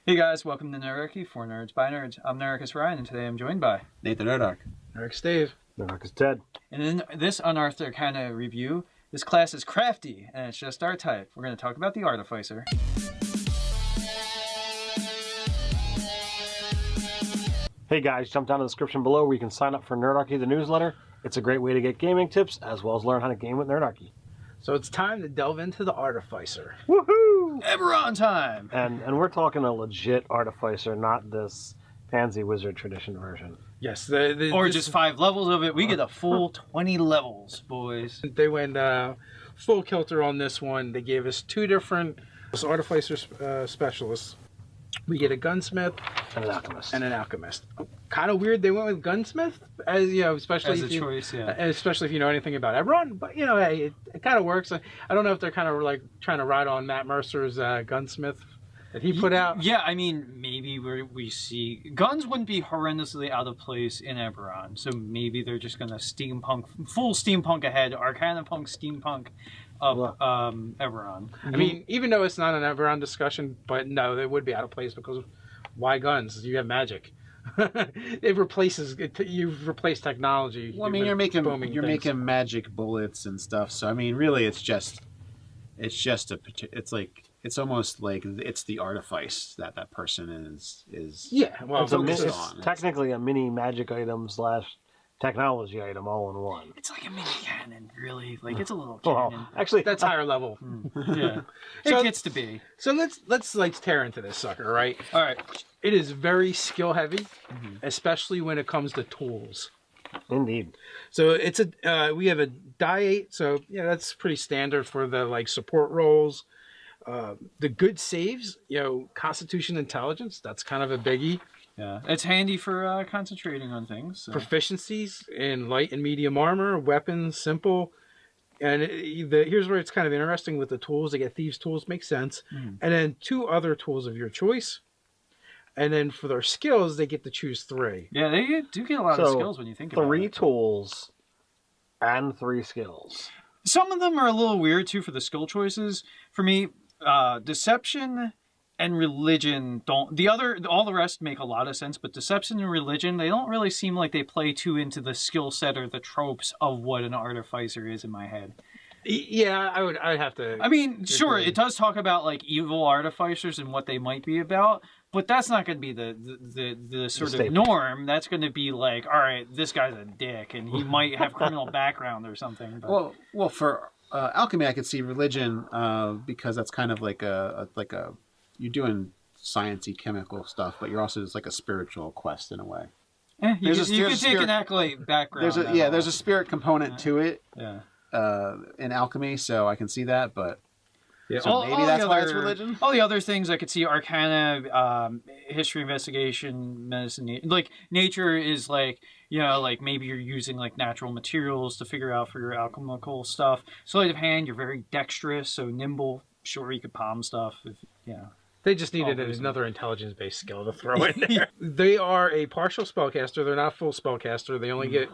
Hey guys, welcome to Nerdarchy for Nerds by Nerds. I'm Nerdarchy Ryan, and today I'm joined by Nathan Nerdarch. Nerdarchy Steve. Nerdarchy Ted. And in this Unearthed Arcana review, this class is crafty, and it's just our type. We're going to talk about the Artificer. Hey guys, jump down to the description below where you can sign up for Nerdarchy, the newsletter. It's a great way to get gaming tips as well as learn how to game with Nerdarchy. So it's time to delve into the Artificer. Woohoo! Eberron time! And we're talking a legit Artificer, not this pansy wizard tradition version. Yes. Or just 5 levels of it. We get a full 20 levels, boys. They went full kilter on this one. They gave us 2 different Artificer specialists. We get a gunsmith And an alchemist. and an alchemist. Kind of weird they went with gunsmith, as you know, especially As a if you, choice, yeah. especially if you know anything about Eberron. But you know, hey, it kind of works. I don't know if they're kind of like trying to ride on Matt Mercer's gunsmith that he put out. Yeah, I mean, maybe we see... Guns wouldn't be horrendously out of place in Eberron, so maybe they're just going to full steampunk ahead, Arcana punk, steampunk up Eberron. I mean, even though it's not an Eberron discussion, but no, they would be out of place because why guns? You have magic. It replaces you've replaced technology. Well, I mean, you're making magic bullets and stuff. So I mean, really, it's almost like it's the artifice that person is. Yeah, well, it's technically a mini magic item / technology item all in one. It's like a mini cannon, really. Like, it's a little Well, cannon. actually, that's higher level. Yeah, So- it gets to be. So let's tear into this sucker, right? All right. It is very skill heavy, especially when it comes to tools. Indeed. So it's we have a die 8, so yeah, that's pretty standard for the like support roles. The good saves, you know, Constitution, Intelligence, that's kind of a biggie. Yeah, it's handy for concentrating on things. So. Proficiencies in light and medium armor, weapons, simple. And here's where it's kind of interesting with the tools. They get Thieves' Tools, makes sense. And then 2 other tools of your choice. And then for their skills, they get to choose 3. Yeah, they do get a lot of skills when you think about it. 3 tools and 3 skills. Some of them are a little weird, too, for the skill choices. For me, Deception and Religion don't... all the rest make a lot of sense, but Deception and Religion, they don't really seem like they play too into the skill set or the tropes of what an Artificer is in my head. Yeah, I'd have to... I mean, sure, it does talk about, like, evil Artificers and what they might be about, but that's not going to be the sort of norm. That's going to be like, all right, this guy's a dick, and he might have criminal background or something. But... Well, for alchemy, I could see religion because that's kind of like a you're doing sciencey chemical stuff, but you're also just like a spiritual quest in a way. You can take an acolyte background. There's a spirit component to it. Yeah. In alchemy, so I can see that, but yeah. So maybe that's why it's religion. All the other things I could see: Arcana, history, investigation, medicine. Like nature is like, you know, like maybe you're using like natural materials to figure out for your alchemical stuff. Sleight of hand, you're very dexterous, so nimble. Sure, you could palm stuff. They just needed another intelligence-based skill to throw in there. They are a partial spellcaster. They're not full spellcaster. They only get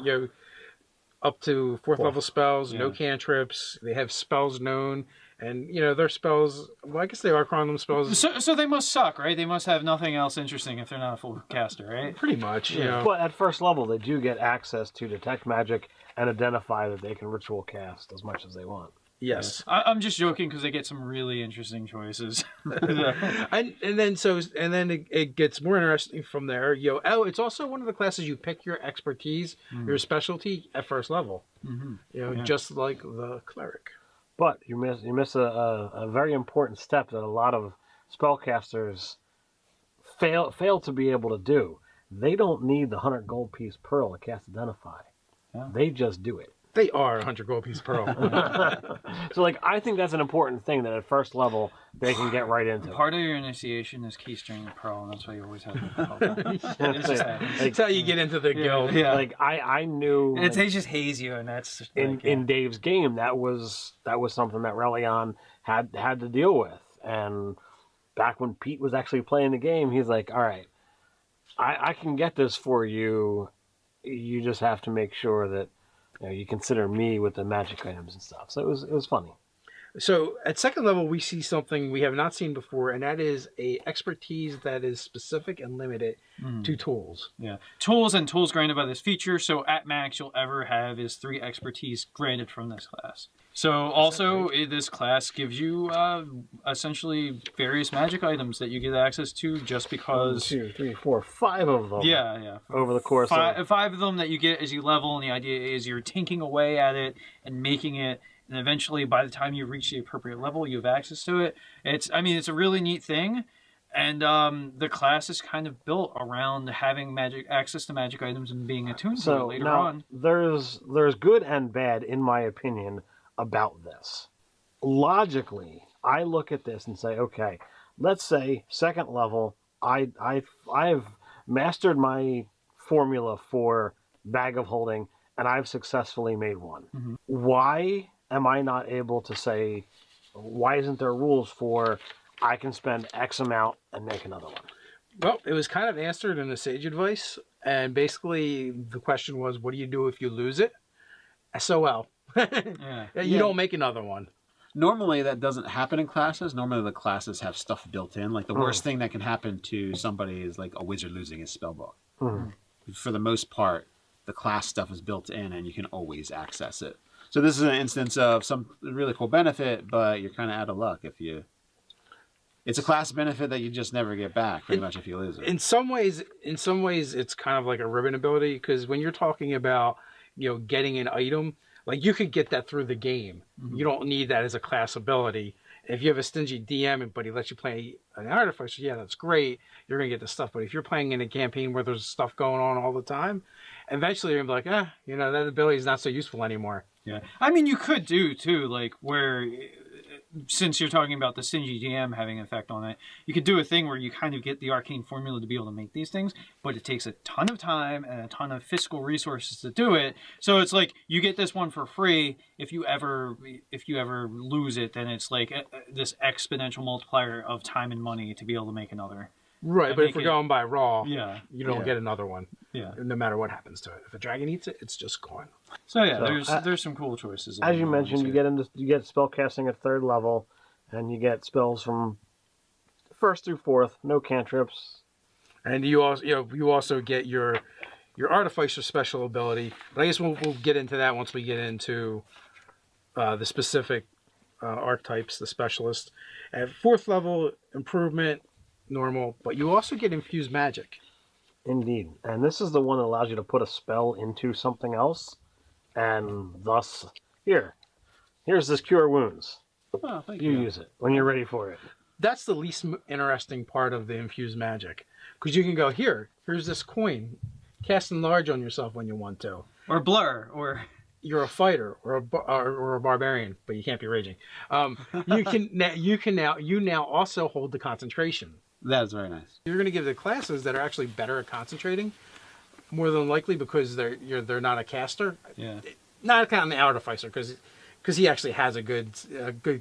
up to 4th level spells, no cantrips. They have spells known, and you know their spells. Well, I guess they are quantum spells. So they must suck, right? They must have nothing else interesting if they're not a full caster, right? Pretty much, you know. But at first level, they do get access to detect magic and identify that they can ritual cast as much as they want. Yes, I'm just joking because they get some really interesting choices. and then it gets more interesting from there. It's also one of the classes you pick your expertise, your specialty at first level. Just like the cleric. But you miss a very important step that a lot of spellcasters fail to be able to do. They don't need the 100 gold piece pearl to cast Identify. Yeah. They just do it. They are 100 gold piece pearl. So, like, I think that's an important thing that at first level they can get right into. Part of your initiation is keystring the pearl, and that's why you always have to That's how you get into the guild. Yeah. Like, I knew... They just haze you, and that's... In Dave's game, that was something that Relion had to deal with. And back when Pete was actually playing the game, he's like, all right, I can get this for you. You just have to make sure that you consider me with the magic items and stuff. So it was funny. So at second level, we see something we have not seen before, and that is a expertise that is specific and limited to tools. Yeah, tools and tools granted by this feature. So at max, you'll ever have is 3 expertise granted from this class. So also, this class gives you essentially various magic items that you get access to just because. 1, 2, 3, 4, 5 of them. Yeah. Over the course of 5 of them that you get as you level, and the idea is you're tinking away at it and making it. And eventually, by the time you reach the appropriate level, you have access to it. It's a really neat thing, and the class is kind of built around having access to magic items and being attuned to it later on. There's good and bad, in my opinion, about this. Logically, I look at this and say, okay, let's say second level, I've mastered my formula for bag of holding, and I've successfully made one. Mm-hmm. Why am I not able to say, why isn't there rules for I can spend X amount and make another one? Well, it was kind of answered in the Sage Advice, and basically the question was, what do you do if you lose it? SOL. You don't make another one. Normally that doesn't happen in classes. Normally the classes have stuff built in. Like the worst thing that can happen to somebody is like a wizard losing his spellbook. For the most part, the class stuff is built in and you can always access it. So this is an instance of some really cool benefit, but you're kind of out of luck if you... It's a class benefit that you just never get back, pretty much, if you lose it. In some ways, it's kind of like a ribbon ability, because when you're talking about, getting an item, like you could get that through the game. Mm-hmm. You don't need that as a class ability. If you have a stingy DM, but he lets you play an Artificer, yeah, that's great. You're going to get the stuff. But if you're playing in a campaign where there's stuff going on all the time, eventually you're going to be like, that ability is not so useful anymore. Yeah. I mean, you could do, too, like, where, since you're talking about the stingy DM having an effect on it, you could do a thing where you kind of get the arcane formula to be able to make these things, but it takes a ton of time and a ton of fiscal resources to do it. So it's like, you get this one for free. If you ever lose it, then it's like this exponential multiplier of time and money to be able to make another. Right, but if we're going by raw, you don't Yeah. get another one. Yeah. No matter what happens to it. If a dragon eats it, it's just gone. So there's some cool choices. As you mentioned, you get spell casting at third level, and you get spells from first through fourth, no cantrips. And you also get your Artificer special ability. But I guess we'll get into that once we get into the specific archetypes, the specialist. At fourth level, improvement, normal, but you also get infused magic. Indeed. And this is the one that allows you to put a spell into something else, and thus, here's this Cure Wounds. Oh, thank you use it when you're ready for it. That's the least interesting part of the infused magic, because you can go, here's this coin, cast enlarge on yourself when you want to. Or blur, or... You're a fighter or a barbarian, but you can't be raging. You now also hold the concentration. That is very nice. You're going to give the classes that are actually better at concentrating, more than likely, because they're not a caster. Yeah. Not counting the Artificer, because he actually has a good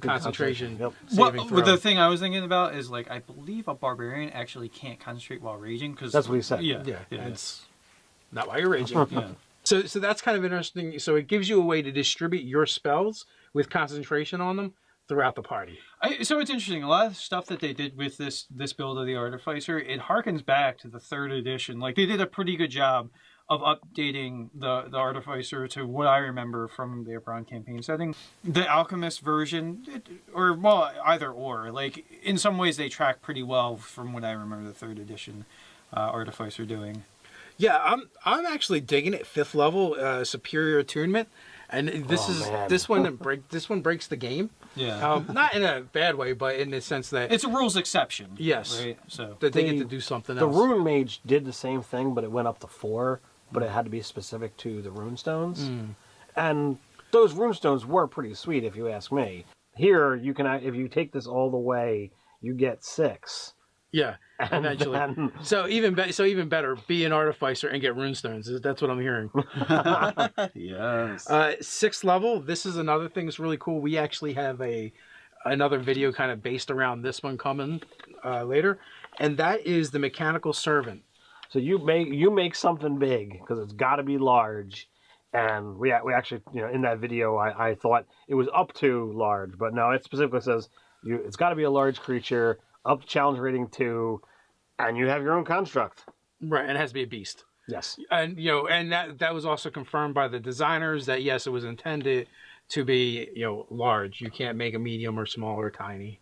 concentration. Yep. Saving throw. The thing I was thinking about is, like, I believe a barbarian actually can't concentrate while raging. Cause, that's what he said. Yeah. It's not while you're raging. Yeah. So that's kind of interesting. So it gives you a way to distribute your spells with concentration on them throughout the party. So it's interesting. A lot of stuff that they did with this build of the Artificer, it harkens back to the 3rd edition. Like, they did a pretty good job of updating the Artificer to what I remember from the Eberron campaign setting. The Alchemist version, either or. Like, in some ways they track pretty well from what I remember the 3rd edition Artificer doing. Yeah, I'm actually digging it. 5th level, superior attunement, and this one breaks the game. Yeah, not in a bad way, but in the sense that it's a rules exception. Yes, right. So that they get to do something else. The Rune Mage did the same thing, but it went up to 4, but it had to be specific to the rune stones, and those rune stones were pretty sweet, if you ask me. Here, you can, if you take this all the way, you get 6. Yeah, eventually. So even better, be an Artificer and get runestones. That's what I'm hearing. Yes. 6th level. This is another thing that's really cool. We actually have another video kind of based around this one coming later, and that is the Mechanical Servant. So you make something big, because it's got to be large, And we actually, in that video, I thought it was up to large, but no, it specifically says it's got to be a large creature, up to challenge rating 2, and you have your own construct. Right, and it has to be a beast. Yes. And and that was also confirmed by the designers that yes, it was intended to be large. You can't make a medium or small or tiny.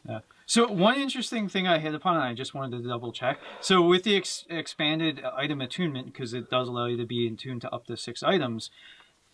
Yeah. So one interesting thing I hit upon, and I just wanted to double check. So with the expanded item attunement, because it does allow you to be attuned to up to 6 items,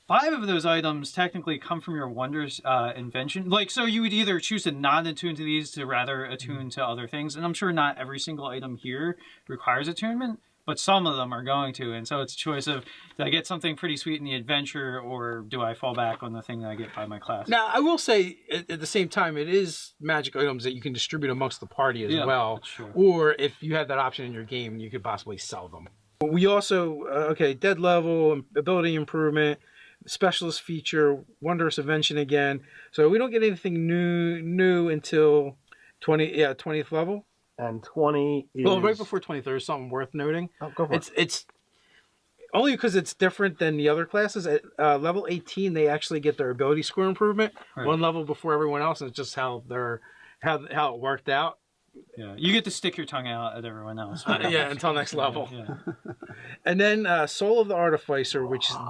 5 of those items technically come from your Wonders invention. Like, so you would either choose to not attune to these to rather attune to other things. And I'm sure not every single item here requires attunement, but some of them are going to. And so it's a choice of, do I get something pretty sweet in the adventure, or do I fall back on the thing that I get by my class? Now, I will say, at the same time, it is magic items that you can distribute amongst the party as well. Sure. Or if you had that option in your game, you could possibly sell them. We also, dead level, ability improvement, specialist feature, Wondrous Invention again. So we don't get anything new until 20th level. And 20 is... Well, right before 20th, there's something worth noting. Oh, go for it. It's only because it's different than the other classes. At level 18, they actually get their ability score improvement, right. 1 level before everyone else, and it's just how it worked out. Yeah, you get to stick your tongue out at everyone else. Until next level. Yeah. And then Soul of the Artificer,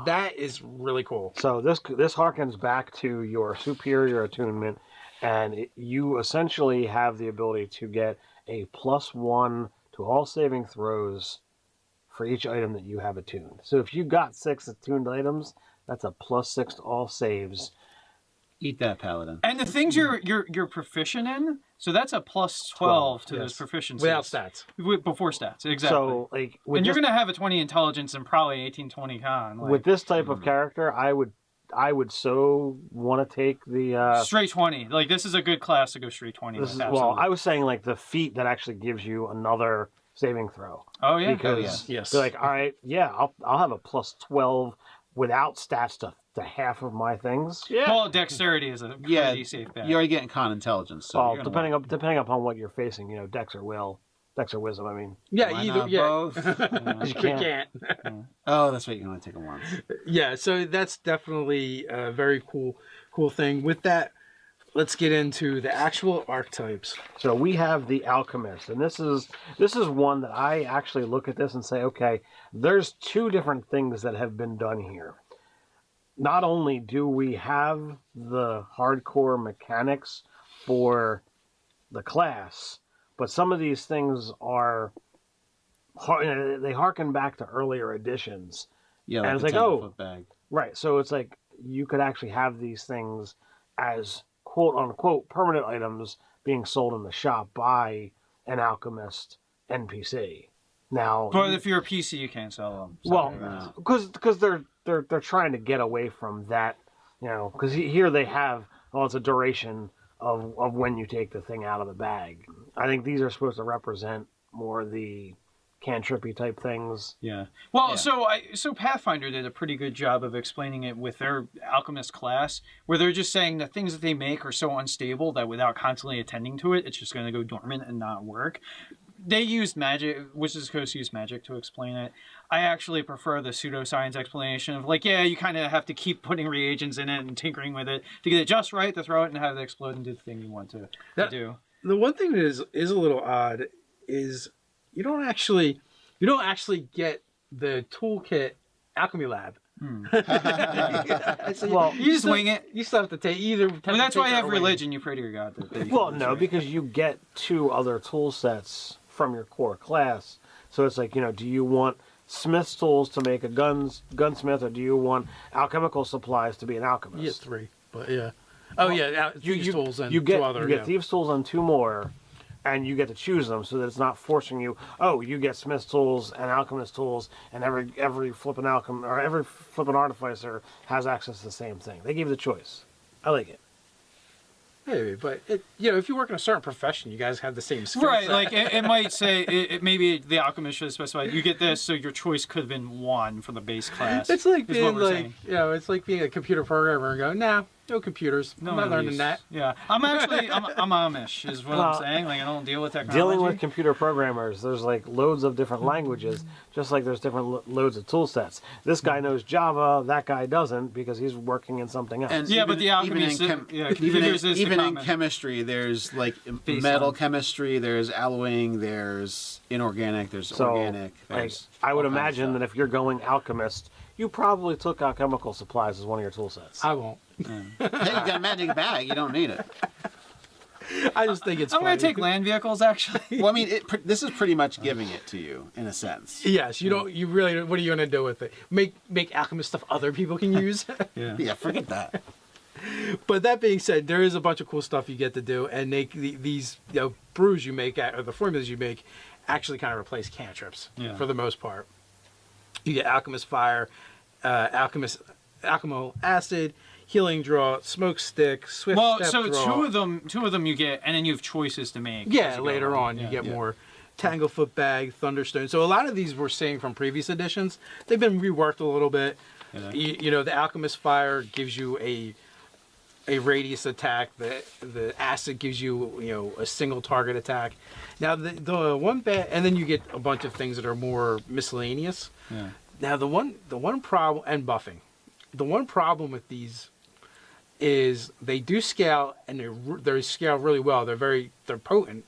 that is really cool. So this harkens back to your superior attunement, and you essentially have the ability to get a +1 to all saving throws for each item that you have attuned. So if you got 6 attuned items, that's a +6 to all saves. Eat that, Paladin. And the things you're proficient in, so that's a +12 to those proficiencies. Without stats. Before stats, exactly. So, and you're going to have a 20 intelligence and probably 18-20 con. With this type of character, I would so want to take the... straight 20. Like, this is a good class to go straight 20. I was saying, the feat that actually gives you another saving throw. Oh, yeah? Because yes. They're like, all right, I'll have a +12 without stats to half of my things. Yeah. Well, dexterity is a pretty safe bet. You're already getting con intelligence. So well, depending upon what you're facing, dex or wisdom, I mean. Yeah, why either. not Yeah. both? You can't. Oh, that's right. You can only take them once. Yeah, so that's definitely a very cool thing. With that, let's get into the actual archetypes. So we have the Alchemist, and this is one that I actually look at this and say, okay, there's 2 different things that have been done here. Not only do we have the hardcore mechanics for the class, but some of these things are they harken back to earlier editions. Yeah, and it's the like, 10-foot bag. Right. So it's like you could actually have these things as quote unquote permanent items being sold in the shop by an alchemist NPC. Now, but if you're a PC, you can't sell them. Well, because they're trying to get away from that, because here they have, it's a duration of when you take the thing out of the bag. I think these are supposed to represent more the cantrippy type things. Yeah. Well, so Pathfinder did a pretty good job of explaining it with their alchemist class, where they're just saying the things that they make are so unstable that without constantly attending to it, it's just going to go dormant and not work. They used magic, Wizards Coast used magic to explain it. I actually prefer the pseudoscience explanation of you kind of have to keep putting reagents in it and tinkering with it to get it just right to throw it and have it explode and do the thing you want to do. The one thing that is a little odd is you don't actually get the toolkit alchemy lab. Well, you just wing it. You still have to take either. Well, that's why you have religion. You pray to your god. Well, no, because you get 2 other tool sets from your core class. So it's like, do you want smith's tools to make a gunsmith, or do you want alchemical supplies to be an alchemist? You get 3, but yeah. Oh, well, thieves tools and 2 other. You get thieves tools and 2 more, and you get to choose them, so that it's not forcing you. Oh, you get smith's tools and alchemist tools, and every flippin' artificer has access to the same thing. They give you the choice. I like it. Maybe, but if you work in a certain profession, you guys have the same skill right, set. like it might say maybe the alchemist should specify you get this, so your choice could have been 1 for the base class. It's like being it's like being a computer programmer and going, nah, No computers. No I'm not learning use. that. Yeah, I'm Amish, is what I'm saying. Like I don't deal with technology. Dealing with computer programmers, there's like loads of different languages, just like there's different loads of tool sets. This guy knows Java, that guy doesn't because he's working in something else. And Yeah, even, but the alchemy even in, is- chem- yeah, even, computers is the even in common. chemistry, there's like Based metal on- chemistry, there's alloying, there's inorganic, there's So, organic. like, There's I would all kinds of imagine stuff. that if you're going alchemist, you probably took alchemical supplies as one of your tool sets. I won't. Hey, you got a magic bag, you don't need it. I just think it's I'm funny. gonna take land vehicles actually. Well, I mean, this is pretty much giving it to you in a sense. Yes, you don't. You really. What are you gonna do with it? Make alchemist stuff other people can use. Yeah. Yeah, forget that. But that being said, there is a bunch of cool stuff you get to do, and these brews you make or the formulas you make actually kind of replace cantrips for the most part. You get alchemist fire, alchemical acid, healing draw, smoke stick, swift Well, step so draw. two of them you get, and then you have choices to make. as Yeah, you go later along. on you Yeah. get more Tanglefoot bag, Thunderstone. So a lot of these we're seeing from previous editions. They've been reworked a little bit. Yeah. You know, the Alchemist Fire gives you a radius attack. The acid gives you a single target attack. Now the one bad, and then you get a bunch of things that are more miscellaneous. Yeah. Now the one problem, and buffing. The one problem with these is they do scale, and they scale really well. They're potent,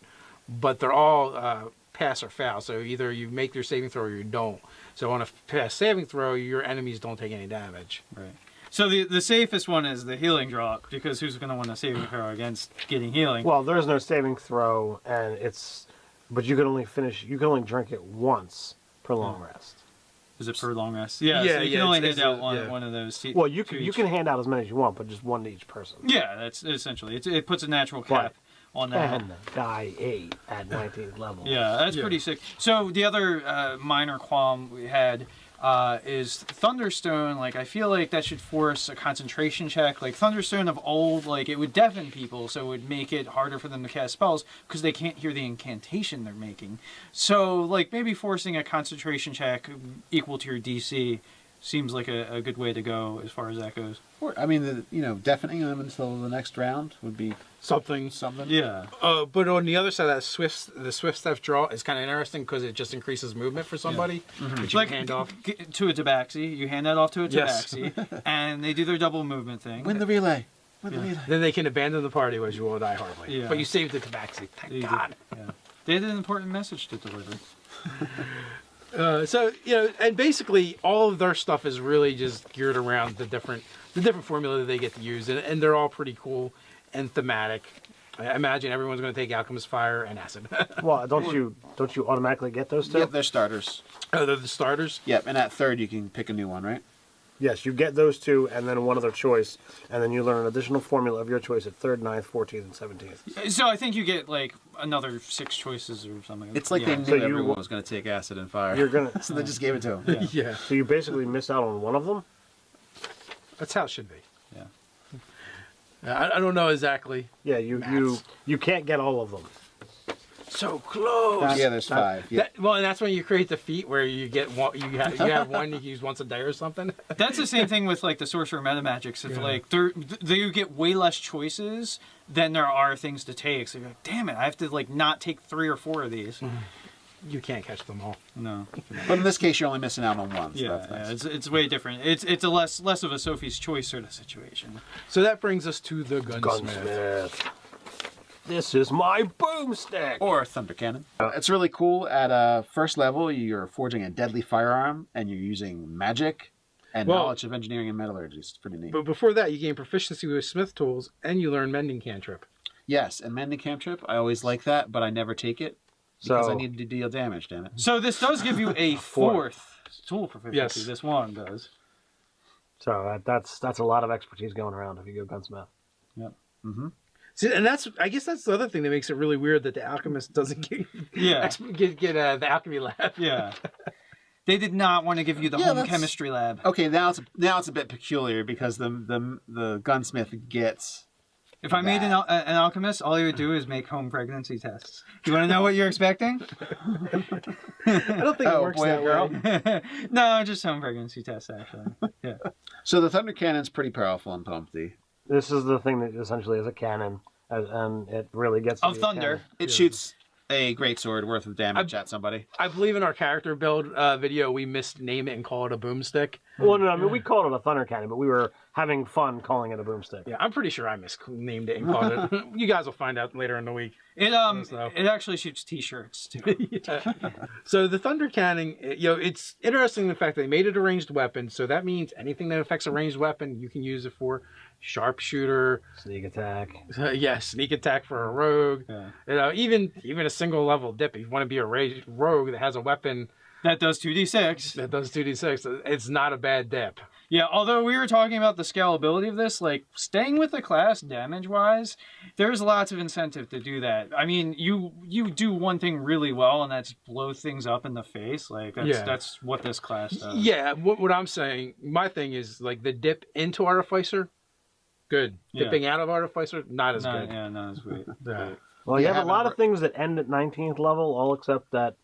but they're all pass or fail. So either you make your saving throw or you don't. So on a pass saving throw, your enemies don't take any damage. Right. So the safest one is the healing drop, because who's going to want to saving throw against getting healing? Well, there's no saving throw, but you can only drink it once per long rest. Is it per long rest? Yeah. Yeah, So you can yeah, only it's- hand out yeah. one of those. Well, you to can each. hand out as many as you want, but just one to each person. Yeah, that's essentially it. Puts a natural cap on that. And the guy ate at 19th level. Yeah, that's pretty sick. So the other minor qualm we had is Thunderstone. Like, I feel like that should force a concentration check. Like, Thunderstone of old, like, it would deafen people, so it would make it harder for them to cast spells because they can't hear the incantation they're making. So, like, maybe forcing a concentration check equal to your DC seems like a good way to go as far as that goes. I mean, deafening them until the next round would be Something. Yeah. But on the other side, the swift step draw is kind of interesting because it just increases movement for somebody, which you Like, can hand off. to a tabaxi. You hand that off to a Yes. tabaxi, and they do their double movement thing. win the relay. Win the relay. Then they can abandon the party, as you will die horribly. Yeah. But you saved the tabaxi. Thank You God. did- Yeah. They had an important message to deliver. So and basically all of their stuff is really just geared around the different formula that they get to use, and they're all pretty cool and thematic. I imagine everyone's going to take Alchemist Fire and Acid. Well, don't you automatically get those two? Yep, they're starters. Oh, they're the starters. Yep, and at third you can pick a new one, right? Yes, you get those two, and then one other choice, and then you learn an additional formula of your choice at 3rd, 9th, 14th, and 17th. So I think you get like another 6 choices or something. It's like they knew So you- everyone was going to take acid and fire. You're gonna. So they just gave it to them. Yeah, So you basically miss out on one of them. that's how it should be. Yeah. I don't know exactly. Yeah, you can't get all of them. So close. Yeah, there's 5. Yeah. Well, and that's when you create the feat where you get one. You have one you use once a day or something. That's the same thing with like the sorcerer meta magics. If like they get way less choices than there are things to take. So you're like, damn it, I have to like not take 3 or 4 of these. You can't catch them all. No. But in this case, you're only missing out on one. So Yeah, that's nice. it's way different. It's a less of a Sophie's Choice sort of situation. So that brings us to the gunsmith. Gunsmith. This is my boomstick. Or thunder cannon. It's really cool. At first level, you're forging a deadly firearm, and you're using magic and Well- knowledge of engineering and metallurgy. It's pretty neat. But before that, you gain proficiency with smith tools, and you learn mending cantrip. Yes, and mending cantrip. I always like that, but I never take it because So- I need to deal damage. Damn it. So this does give you a 4th tool proficiency. Yes. This one does. So that's a lot of expertise going around if you go gunsmith. Yep. See, and I guess that's the other thing that makes it really weird that the alchemist doesn't get Yeah. the alchemy lab. Yeah. They did not want to give you the Yeah, home that's- chemistry lab. Okay, now it's a bit peculiar because the gunsmith gets. If I made an alchemist, all he would do is make home pregnancy tests. You want to know what you're expecting? I don't think it Oh, works boy that or way. No, just home pregnancy tests, actually. Yeah. So the thunder cannon's pretty powerful in Pumpty. This is the thing that essentially is a cannon, and it really gets to Of be a thunder. cannon. It shoots a greatsword worth of damage at somebody. I believe in our character build video, we misname it and call it a boomstick. Well, no, I mean we called it a thunder cannon, but we were having fun calling it a boomstick. Yeah, I'm pretty sure I misnamed it and called it. You guys will find out later in the week. It So. it actually shoots T-shirts too. So the thunder cannon, it's interesting the fact that they made it a ranged weapon. So that means anything that affects a ranged weapon, you can use it for sharpshooter, Sneak attack. sneak attack for a rogue. Yeah. Even a single level dip. If you want to be a rogue that has a weapon That does 2d6. that does 2d6, it's not a bad dip. Yeah, although we were talking about the scalability of this, like, staying with the class damage-wise, there's lots of incentive to do that. I mean, you do one thing really well, and that's blow things up in the face. Like, that's what this class does. Yeah, what I'm saying, my thing is, like, the dip into Artificer, good. Yeah. Dipping out of Artificer, not as good. Yeah, not as great. Yeah. Well, you Yeah, have a lot of things that end at 19th level, all except that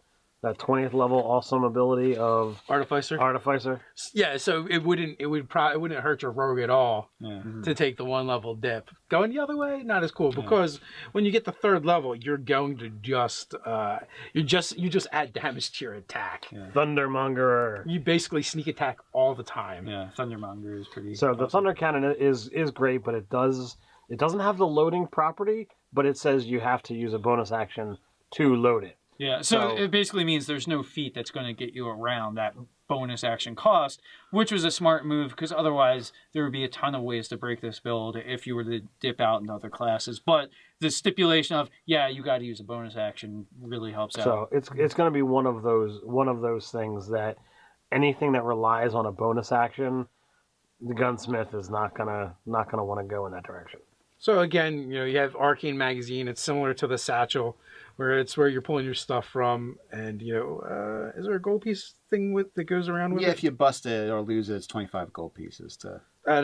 20th level awesome ability of Artificer? Artificer. Yeah, so it wouldn't hurt your rogue at all Yeah. to take the one level dip. Going the other way, not as cool, because when you get the third level, you're going to you just add damage to your attack. Yeah. Thundermonger. You basically sneak attack all the time. Yeah, Thundermonger is pretty So the thunder cannon is great, but it doesn't have the loading property, but it says you have to use a bonus action to load it. Yeah, so So- it basically means there's no feat that's going to get you around that bonus action cost, which was a smart move because otherwise there would be a ton of ways to break this build if you were to dip out in other classes. But the stipulation of you got to use a bonus action really helps out. So it's going to be one of those things that anything that relies on a bonus action, the gunsmith is not gonna want to go in that direction. So again, you have Arcane Magazine. It's similar to the Satchel, where you're pulling your stuff from, and is there a gold piece thing that goes around with it? Yeah, if you bust it or lose it, it's 25 gold pieces to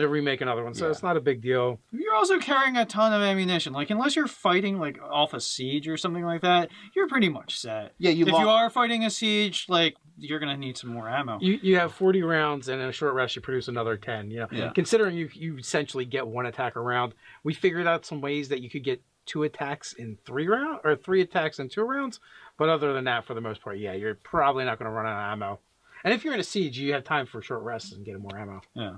remake another one. So it's not a big deal. You're also carrying a ton of ammunition. Like, unless you're fighting, like, off a siege or something like that, you're pretty much set. Yeah, if you are fighting a siege, like, you're going to need some more ammo. You have 40 rounds, and in a short rest, you produce another 10. Yeah. Considering you essentially get one attack a round, we figured out some ways that you could get 2 attacks in 3 rounds, or 3 attacks in 2 rounds. But other than that, for the most part, you're probably not going to run out of ammo. And if you're in a siege, you have time for short rests and getting more ammo. Yeah.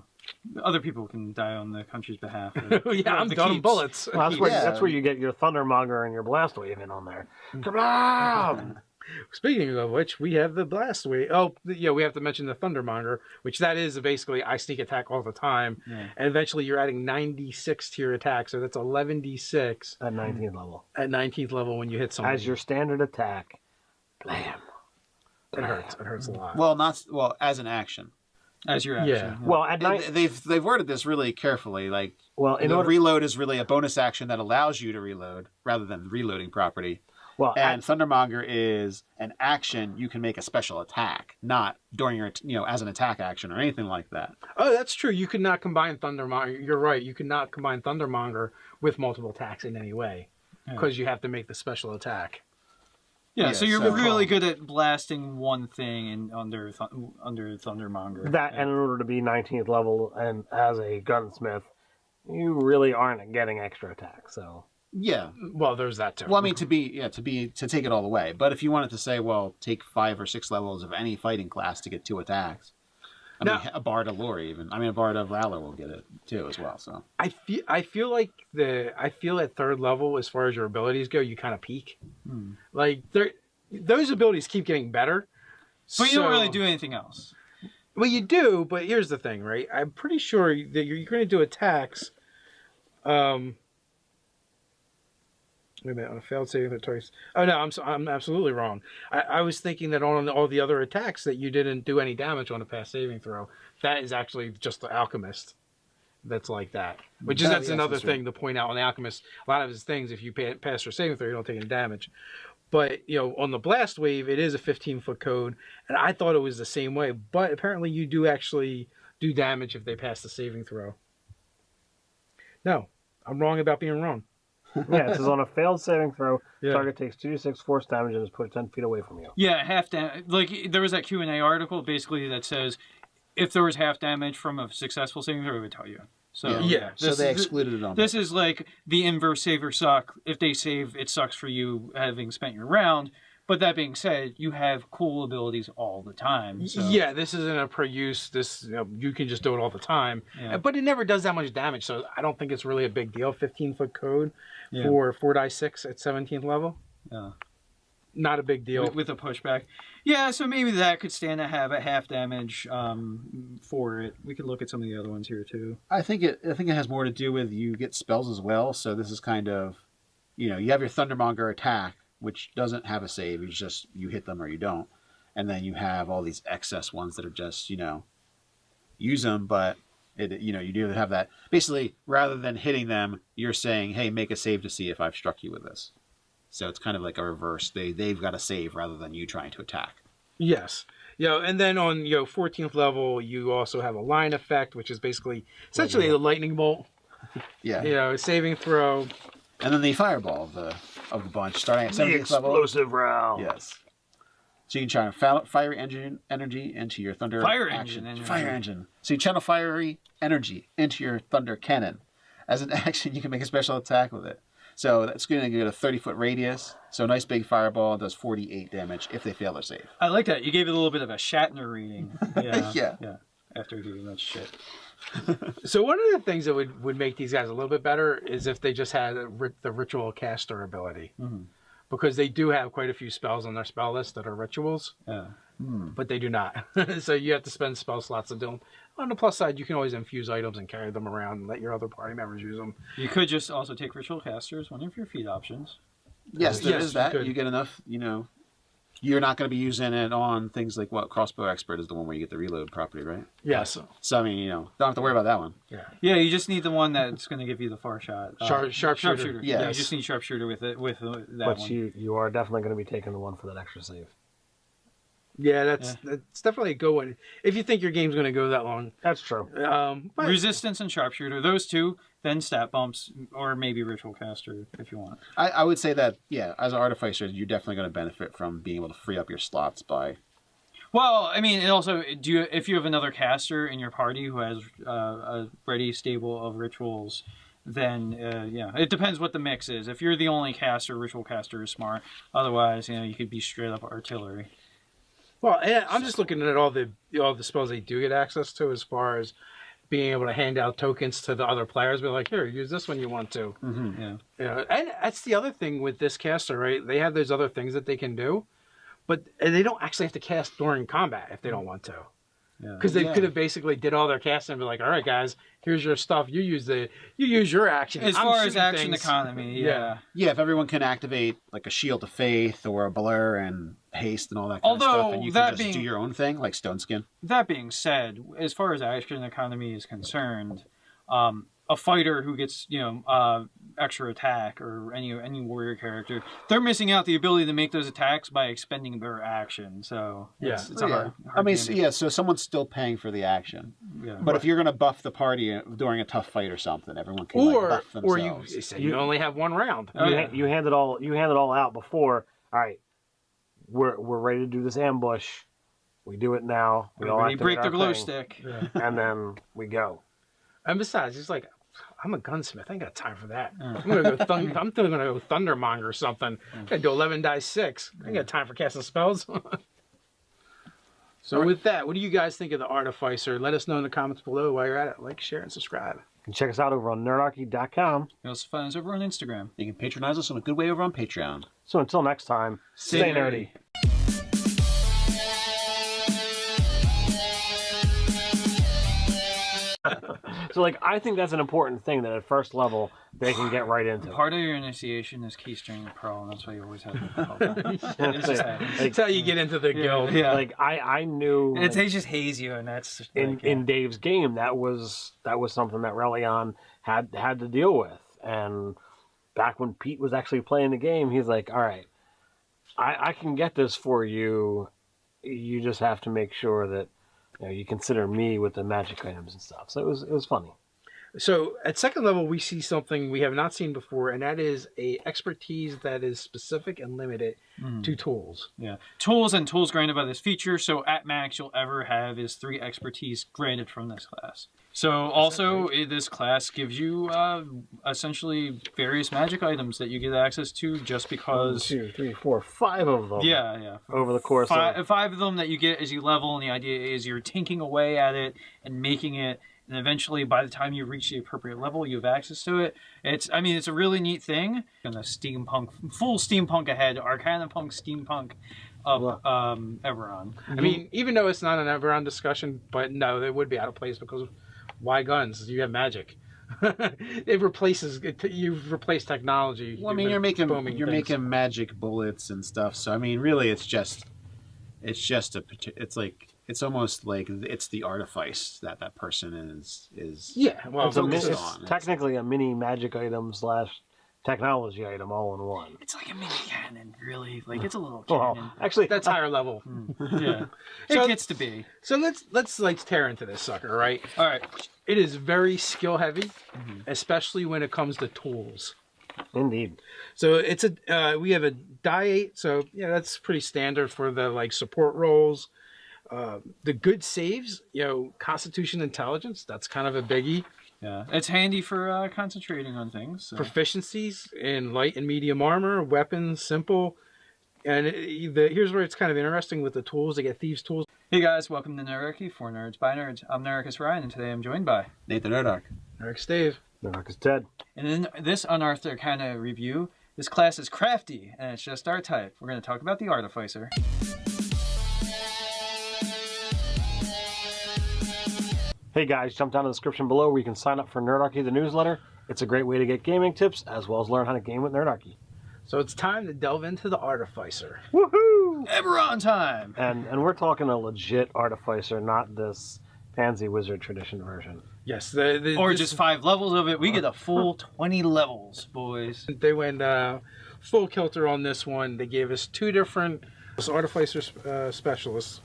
Other people can die on the country's behalf. I'm the done keeps. bullets. Well, Yeah. that's where you get your Thundermonger and your Blast Wave in on there. Kablam! Speaking of which, we have the Blast Wave. Oh, yeah, we have to mention the Thundermonger, which that is basically I sneak attack all the time. Yeah. And eventually you're adding 96 to your attack, so that's 11d6 At 19th level. at 19th level when you hit somebody. As your standard attack. Blam. It hurts. It hurts a lot. well, as an action. As your action. Yeah. Well, at night. They've worded this really carefully. Like, Well, in the order. reload is really a bonus action that allows you to reload rather than the reloading property. Well, And Thundermonger is an action you can make a special attack, not during your as an attack action or anything like that. Oh, that's true. You could not combine Thundermonger. You're right. You could not combine Thundermonger with multiple attacks in any way because you have to make the special attack. Yeah, Yeah, so you're so- really good at blasting one thing in under Thundermonger. that, and in order to be 19th level and as a gunsmith, you really aren't getting extra attacks. So. Yeah. Well, there's that too. Well, I mean, to take it all the way. But if you wanted to say, well, take 5 or 6 levels of any fighting class to get 2 attacks. I mean, a Bard of Lore even. I mean, a Bard of Valor will get it too as well. So I feel at third level, as far as your abilities go, you kind of peak. Like those abilities keep getting better, But you don't really do anything else. Well, you do, but here's the thing, right? I'm pretty sure that you're going to do attacks. Wait a minute, on a failed saving throw twice. Oh no, I'm absolutely wrong. I was thinking that on all the other attacks that you didn't do any damage on a pass saving throw. That is actually just the Alchemist. That's like that. That's another thing to point out on the Alchemist. A lot of his things, if you pass your saving throw, you don't take any damage. But on the Blast Wave, it is a 15-foot code, and I thought it was the same way. But apparently, you do actually do damage if they pass the saving throw. No, I'm wrong about being wrong. Yeah, it says on a failed saving throw, target takes 2d6 force damage and is put 10 feet away from you. Yeah, half damage. Like, there was that Q&A article, basically, that says if there was half damage from a successful saving throw, it would tell you. So So they excluded it on this is like the inverse save or suck. If they save, it sucks for you having spent your round. But that being said, you have cool abilities all the time. So. Yeah, this isn't a per use. This you can just do it all the time. Yeah. But it never does that much damage, so I don't think it's really a big deal. 15-foot code for 4-6 at 17th level. Yeah. Not a big deal. With a pushback. Yeah, so maybe that could stand to have a half damage for it. We could look at some of the other ones here too. I think it has more to do with you get spells as well. So this is kind of, you have your Thundermonger attack, which doesn't have a save. It's just you hit them or you don't. And then you have all these excess ones that are just, use them, but you do have that. Basically, rather than hitting them, you're saying, hey, make a save to see if I've struck you with this. So it's kind of like a reverse. They've got to save rather than you trying to attack. Yes. And then on 14th level, you also have a line effect, which is basically essentially a lightning bolt. Yeah. Saving throw. And then the fireball of the bunch, starting at 17th level. Explosive round. Yes. So you can channel fiery energy into your thunder Fire engine. So you channel fiery energy into your thunder cannon. As an action, you can make a special attack with it. So that's going to get a 30-foot radius. So a nice big fireball does 48 damage if they fail their save. I like that. You gave it a little bit of a Shatner reading. Yeah. After doing that shit. So one of the things that would make these guys a little bit better is if they just had the ritual caster ability. Mm-hmm. Because they do have quite a few spells on their spell list that are rituals. Yeah. But they do not. So you have to spend spell slots to do them. On the plus side, you can always infuse items and carry them around and let your other party members use them. You could just also take ritual casters, one of your feed options. Yes, there is that. You get enough, You're not going to be using it on things like Crossbow Expert is the one where you get the reload property, right? Yes. So, I mean, don't have to worry about that one. Yeah, you just need the one that's going to give you the far shot. Sharpshooter. Yeah, you just need sharpshooter with that one. But you are definitely going to be taking the one for that extra save. Yeah, that's definitely a good one. If you think your game's going to go that long. That's true. But Resistance and sharpshooter, those two, then stat bumps, or maybe ritual caster if you want. I would say that, as an artificer, you're definitely going to benefit from being able to free up your slots by... Well, I mean, also, if you have another caster in your party who has a ready stable of rituals, then, it depends what the mix is. If you're the only caster, ritual caster is smart. Otherwise, you could be straight up artillery. Well, I'm just looking at all the spells they do get access to as far as being able to hand out tokens to the other players. Be like, here, use this when you want to. Mm-hmm. Yeah. And that's the other thing with this caster, right? They have those other things that they can do, but they don't actually have to cast during combat if they don't want to. Because they could have basically did all their casting and be like, all right, guys, here's your stuff. You use your action. As far as action economy, Yeah, if everyone can activate like a Shield of Faith or a Blur and haste and all that kind of stuff, and you can just do your own thing, like Stone Skin. That being said, as far as action economy is concerned, a fighter who gets extra attack or any warrior character, they're missing out the ability to make those attacks by expending their action. So it's a hard game. So someone's still paying for the action. Yeah. But if you're going to buff the party during a tough fight or something, everyone can buff themselves. Or you only have one round. You hand it all out before. All right, we're ready to do this ambush. We do it now. We all break the glow stick, and then we go. And besides, it's like, I'm a gunsmith. I ain't got time for that. I'm gonna go. I'm still gonna go Thundermonger or something. I'm gonna do 11 dice 6. I ain't got time for casting spells. So with that, what do you guys think of the Artificer? Let us know in the comments below while you're at it. Like, share, and subscribe. You can check us out over on nerdarchy.com. You can also find us over on Instagram. You can patronize us in a good way over on Patreon. So until next time, stay nerdy. So, I think that's an important thing that at first level they can get right into. Part of your initiation is keystring and pro, and that's why you always have to. That's how you get into the guild. Yeah. I knew. And they just haze you, and that's in Dave's game. That was something that Relion had to deal with. And back when Pete was actually playing the game, he's like, "All right, I can get this for you. You just have to make sure that." You consider me with the magic items and stuff. So it was funny. So at second level, we see something we have not seen before, and that is a expertise that is specific and limited to tools. Yeah, tools and tools granted by this feature. So at max, you'll ever have is 3 expertise granted from this class. So also, this class gives you essentially various magic items that you get access to just because. 1, 2, 3, 4, 5 of them. Yeah. Over the course of 5 of them that you get as you level, and the idea is you're tinking away at it and making it. And eventually, by the time you reach the appropriate level, you have access to it. It's a really neat thing. And the full steampunk ahead, Arcana punk steampunk of Eberron. I mean, even though it's not an Eberron discussion, but no, it would be out of place because why guns? You have magic. You've replaced technology. Well, I mean, you're making magic bullets and stuff. So I mean, really, it's almost like it's the artifice that person is. Yeah, well, it's technically a mini magic item / technology item all in one. It's like a mini cannon, really. Like it's a little Well, cannon. actually, that's higher level. Yeah, So- it gets to be. So let's tear into this sucker, right? All right. It is very skill heavy, especially when it comes to tools. Indeed. So it's we have a die 8, so yeah, that's pretty standard for the support roles. The good saves, Constitution, Intelligence, that's kind of a biggie. Yeah, it's handy for concentrating on things. So. Proficiencies in light and medium armor, weapons, simple. And here's where it's kind of interesting with the tools. They get Thieves' Tools. Hey guys, welcome to Nerdarchy, for Nerds by Nerds. I'm Nerdarchy Ryan, and today I'm joined by Nathan Nerdarch. Eric Stave. Nerdarchy Ted. And in this Unearthed Arcana review, this class is crafty, and it's just our type. We're going to talk about the Artificer. Hey guys, jump down to the description below where you can sign up for Nerdarchy, the newsletter. It's a great way to get gaming tips as well as learn how to game with Nerdarchy. So it's time to delve into the Artificer. Woohoo! Eberron time! And we're talking a legit Artificer, not this pansy wizard tradition version. Yes, Or just 5 levels of it. We get a full 20 levels, boys. They went full kilter on this one. They gave us 2 different Artificer specialists.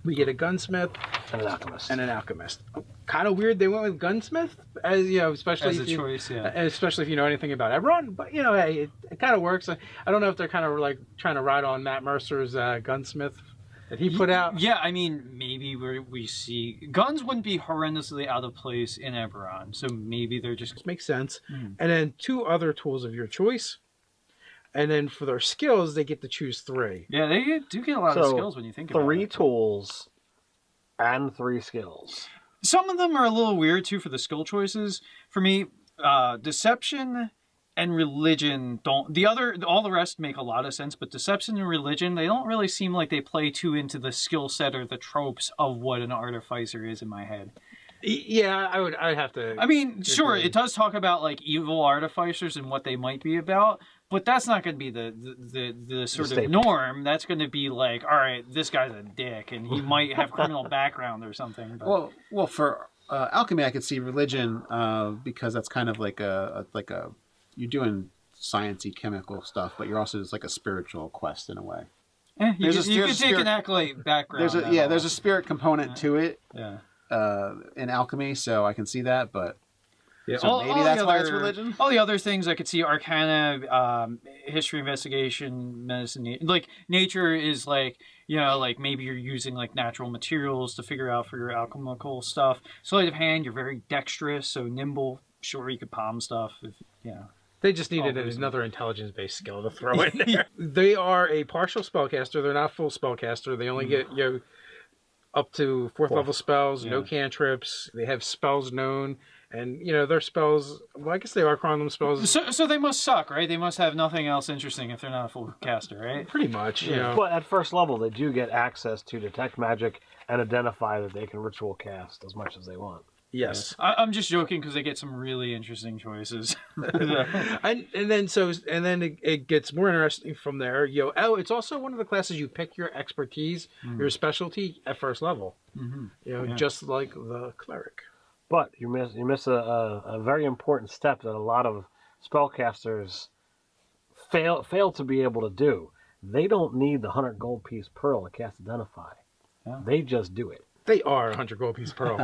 We get a gunsmith And an alchemist. and an alchemist. Kind of weird they went with gunsmith, as especially As a if you, choice, yeah. especially if you know anything about Eberron. But hey, it kind of works. I don't know if they're kind of like trying to ride on Matt Mercer's gunsmith that he put out. Yeah, I mean, maybe we see... Guns wouldn't be horrendously out of place in Eberron, so maybe they're just... Makes sense. And then 2 other tools of your choice. And then for their skills, they get to choose 3. Yeah, they do get a lot of skills when you think about it. 3 tools and 3 skills. Some of them are a little weird, too, for the skill choices. For me, Deception and Religion don't... All the rest make a lot of sense, but Deception and Religion, they don't really seem like they play too into the skill set or the tropes of what an Artificer is in my head. Yeah, I'd have to... I mean, sure, it does talk about, evil Artificers and what they might be about, but that's not going to be the sort of norm. That's going to be all right, this guy's a dick, and he might have criminal background or something. But... Well, for alchemy, I could see religion because that's kind of like a you're doing sciencey chemical stuff, but you're also just like a spiritual quest in a way. You could take an acolyte background. There's a spirit component to it. Yeah. In alchemy, so I can see that, but yeah, so maybe that's why it's religion. All the other things I could see: Arcana, history, investigation, medicine. Nature is maybe you're using natural materials to figure out for your alchemical stuff. Sleight of hand, you're very dexterous, so nimble. Sure, you could palm stuff. They just needed another intelligence-based skill to throw in there. They are a partial spellcaster. They're not full spellcaster. They only get up to 4th level spells, no cantrips. They have spells known, and their spells. Well, I guess they are calling them spells. So they must suck, right? They must have nothing else interesting if they're not a full caster, right? Pretty much, But at first level, they do get access to detect magic and identify that they can ritual cast as much as they want. Yes, I'm just joking because they get some really interesting choices. and then it gets more interesting from there. It's also one of the classes you pick your expertise, your specialty at first level. Just like the cleric. But you miss a very important step that a lot of spellcasters fail to be able to do. They don't need the 100 gold piece pearl to cast Identify. Yeah. They just do it. They are 100 gold piece pearl.